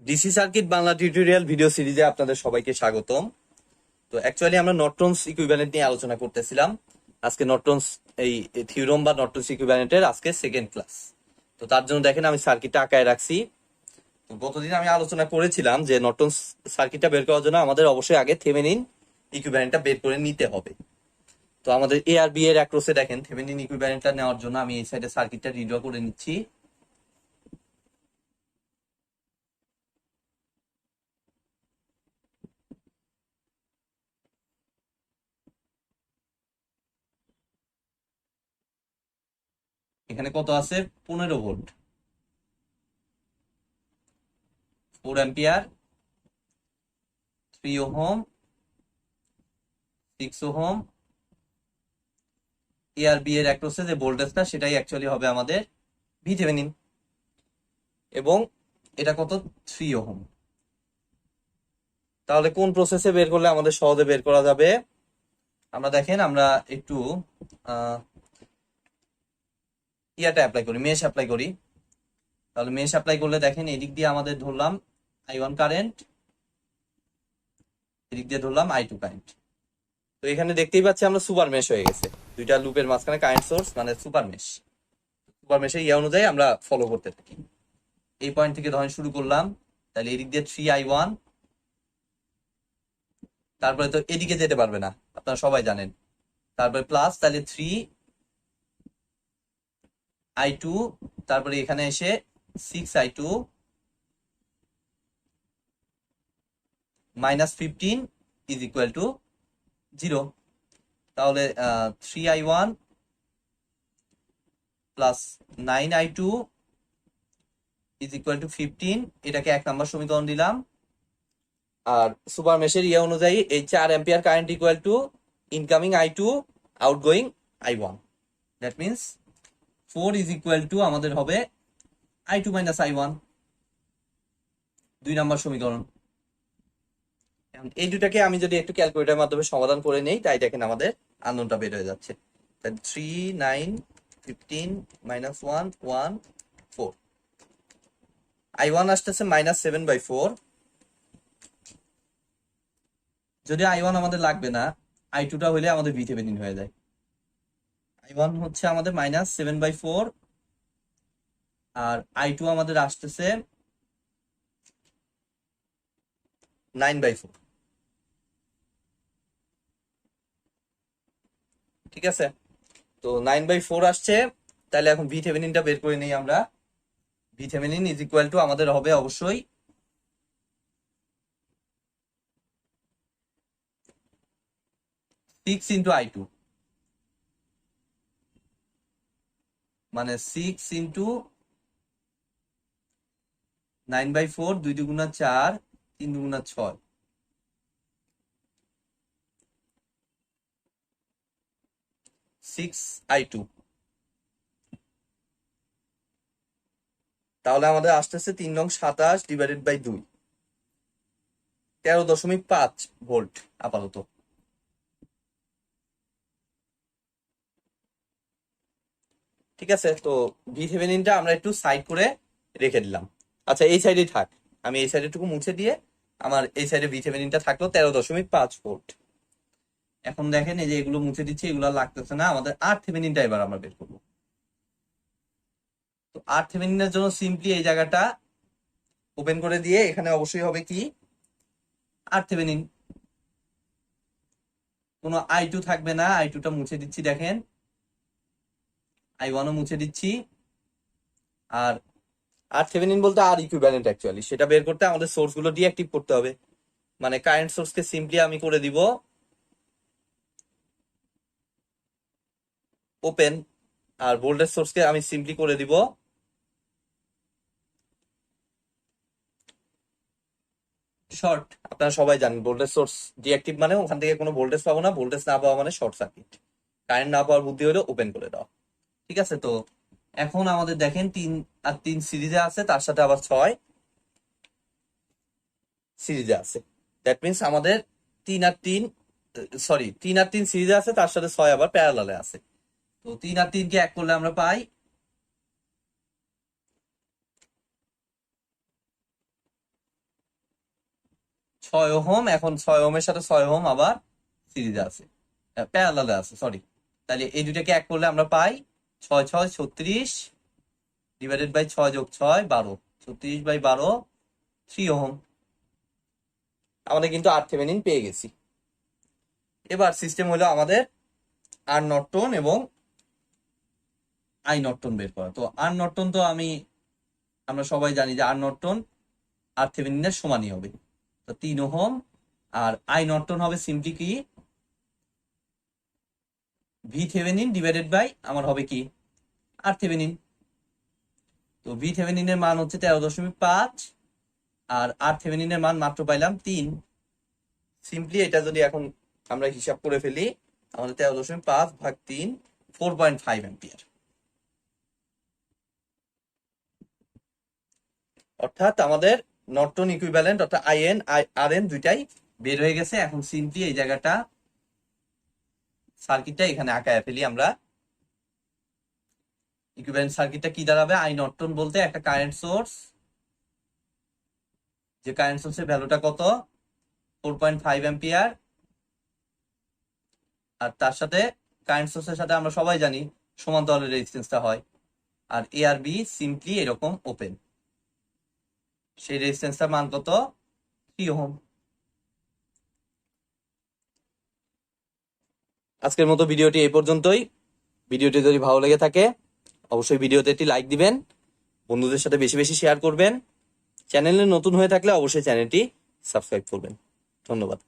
DC circuit Bangla tutorial video সিরিজে আপনাদের সবাইকে স্বাগতম। তো অ্যাকচুয়ালি আমরা নর্টনস ইকুইভ্যালেন্ট নিয়ে আলোচনা করতেছিলাম। আজকে নর্টনস এই থিওরাম বা নর্টনস ইকুইভ্যালেন্টের আজকে সেকেন্ড ক্লাস। তো তার জন্য দেখেন আমি সার্কিটটা আঁকায় রাখছি। তো গতদিন আমি আলোচনা করেছিলাম যে নর্টনস সার্কিটটা বের করার জন্য আমাদের অবশ্যই আগে থেভেনিন ইকুইভ্যালেন্টটা বের করে নিতে হবে। তো আমাদের এ আর বি এর অ্যাক্রসে দেখেন থেভেনিন ইকুইভ্যালেন্টটা নেওয়ার জন্য আমি এই সাইডে সার্কিটটা রিড্র করে নিচ্ছি। এখানে কত আছে? 15 ভোল্ট, 4 অ্যাম্পিয়ার, 3 ওহম, 6 ওহম। এ আর বি এর অ্যাক্রসে যে ভোল্টেজটা সেটাই অ্যাকচুয়ালি হবে আমাদের ভিথেভেনিন, এবং এটা কত? 3 ওহম। তাহলে কোন প্রসেসে বের করলে আমাদের সহজে বের করা যাবে? আমরা দেখেন আমরা একটু ইয়াটা অ্যাপ্লাই করি, মেশ অ্যাপ্লাই করি। তাহলে মেশ অ্যাপ্লাই করলে দেখেন এদিক দিয়ে আমাদের ধরলাম I1 কারেন্ট, এদিক দিয়ে ধরলাম I2 কারেন্ট। তো এখানে দেখতেই পাচ্ছি আমরা সুপার মেশ হয়ে গেছে, দুইটা লুপের মাঝখানে কারেন্ট সোর্স মানে সুপার মেশ। সুপার মেশের ইয়ে অনুযায়ী আমরা ফলো করতে থাকি। এই পয়েন্ট থেকে ধরেন শুরু করলাম, তাহলে এদিক দিয়ে 3I1, তারপরে তো এদিকে যেতে পারবে না, আপনারা সবাই জানেন। তারপরে প্লাস, তাহলে 3I2, তারপরে এখানে এসে 6I2 minus 15 is equal to 0। তাহলে 3I1 plus 9I2 is equal to 15, এটাকে 1 নম্বর সমীকরণ দিলাম। আর সুপার মেশের ইয়ে অনুযায়ী এই 4 ampere current equal to incoming I2, outgoing I1। That means 4 is equal to আমাদের হবে I2 মাইনাস I1, 2 নম্বর সমীকরণ। এই দুটাকে আমি যদি একটু ক্যালকুলেটরের মাধ্যমে সমাধান করে নেই, তাই দেখেন আমাদের আননোনটা বের হয়ে যাচ্ছে। 3, 9, 15 মাইনাস 1, 1, 4। I1 আসতেছে মাইনাস 7/4। যদি I1 আমাদের লাগবে না, I2টা হইলে আমাদের ভিথেভেনিন হয়ে যায়। I1 হচ্ছে আমাদের মাইনাস 7/4, আর I2 আমাদের আসতেছে 9/4। ঠিক আছে, তো 9/4 আসছে। তাহলে এখন ভিথেভেনিনটা বের করে নেই আমরা। ভিথেভেনিন ইজ ইকুয়াল টু আমাদের হবে অবশ্যই 6 ইন্টু I2, মানে 6 ইন্টু 9/4, 2 দুগুণা 4, 3 দুগুণা 6, 6I2। তাহলে আমাদের আসতেছে 3 নং 27 ডিভাইডেড বাই 2, 13.5 ভোল্ট আপাতত। ঠিক আছে, তো ভিথেভেনিনটা আমরা একটু সাইড করে রেখে দিলাম। আচ্ছা, এই সাইডে থাক, আমি এই সাইডেটুকু মুছে দিয়ে আমার এই সাইডে ভিথেভেনিনটা থাকলো 13.5 ভোল্ট। এখন দেখেন এই যে এগুলো মুছে দিচ্ছি, এগুলো লাগতেছে না। আমাদের RTheveninটা এবার আমরা বের করবো। তো RTheveninএর জন্য সিম্পলি এই জায়গাটা ওপেন করে দিয়ে এখানে অবশ্যই হবে কি RThevenin, কোনো I2 থাকবে না। I2টা মুছে দিচ্ছি, দেখেন I1ও মুছে দিচ্ছি। আর RThevenin বলতে আর ইকুইভ্যালেন্ট, অ্যাকচুয়ালি সেটা বের করতে আমাদের সোর্স গুলো ডিঅ্যাক্টিভ করতে হবে। মানে কারেন্ট সোর্সকে সিম্পলি আমি করে দিব ওপেন, আর ভোল্টেজ সোর্সকে আমি সিম্পলি করে দিব শর্ট। আপনারা সবাই জানেন ভোল্টেজ সোর্স ডিঅ্যাক্টিভ মানে ওখান থেকে কোনো ভোল্টেজ পাবো না, ভোল্টেজ না পাওয়া মানে শর্ট সার্কিট। কারেন্ট না পাওয়ার বুদ্ধি হলো ওপেন করে দাও। ঠিক আছে, তো এখন আমাদের দেখেন 3 আর 3 সিরিজে আছে, তার সাথে আবার 6 সিরিজে আছে। দ্যাট মিনস আমাদের 3 আর 3 সিরিজে আছে, তার সাথে 6 আবার প্যারালালে আছে। তো 3 আর 3 কে এক করলে আমরা পাই 6 ওহম। এখন 6 ওহমের সাথে 6 ওহম আবার সিরিজে আছে, প্যারালালে আছে, সরি। তাহলে এই দুটাকে এক করলে আমরা পাই 6 6 36 ডিভাইডেড বাই 6 যোগ 6 12, 36/12 3 ওহম। আমাদের কিন্তু RThevenin পেয়ে গেছি। এবার সিস্টেম হলো আমাদের আর নর্টন এবং আই নর্টন বের করা। তো আর নর্টন তো আমরা সবাই জানি যে আর নর্টন RThevenin সমানই হবে, তো 3 ওহম। আর আই নর্টন হবে সিম্পলি কি VThevenin ডিভাইডেড বাই আমার হবে কি RThevenin। তো VThevenin এর মান হচ্ছে 13.5 আর RThevenin এর মান মাত্র পাইলাম 3। সিম্পলি এটা যদি এখন আমরা হিসাব করে ফেলি, আমাদের 13.5 ভাগ 3 4.5 অ্যাম্পিয়ার। অর্থাৎ আমাদের নর্টন ইকুইভ্যালেন্ট অর্থাৎ IN RN দুইটাই বের হয়ে গেছে। এখন সিম্পলি এই জায়গাটা সার্কিটটা এখানে আঁকায় ফেলি আমরা। ইকুইভ্যালেন্ট সার্কিটটা কি দাঁড়াবে? আই নর্টন বলতে একটা কারেন্ট সোর্স, যে কারেন্ট সোর্সের ভ্যালুটা কত 4.5 অ্যাম্পিয়ার, আর তার সাথে কারেন্ট সোর্সের সাথে আমরা সবাই জানি সমান্তরালের রেজিস্ট্যান্সটা হয়। আর এ আর বি সিম্পলি এরকম ওপেন, সেই রেজিস্ট্যান্সটার মান কত 3 ওহম। আজকের মতো ভিডিওটি এই পর্যন্তই। ভিডিওটি যদি ভালো লেগে থাকে অবশ্যই ভিডিওতে একটি লাইক দিবেন, বন্ধুদের সাথে বেশি বেশি শেয়ার করবেন। চ্যানেলে নতুন হয়ে থাকলে অবশ্যই চ্যানেলটি সাবস্ক্রাইব করবেন। ধন্যবাদ।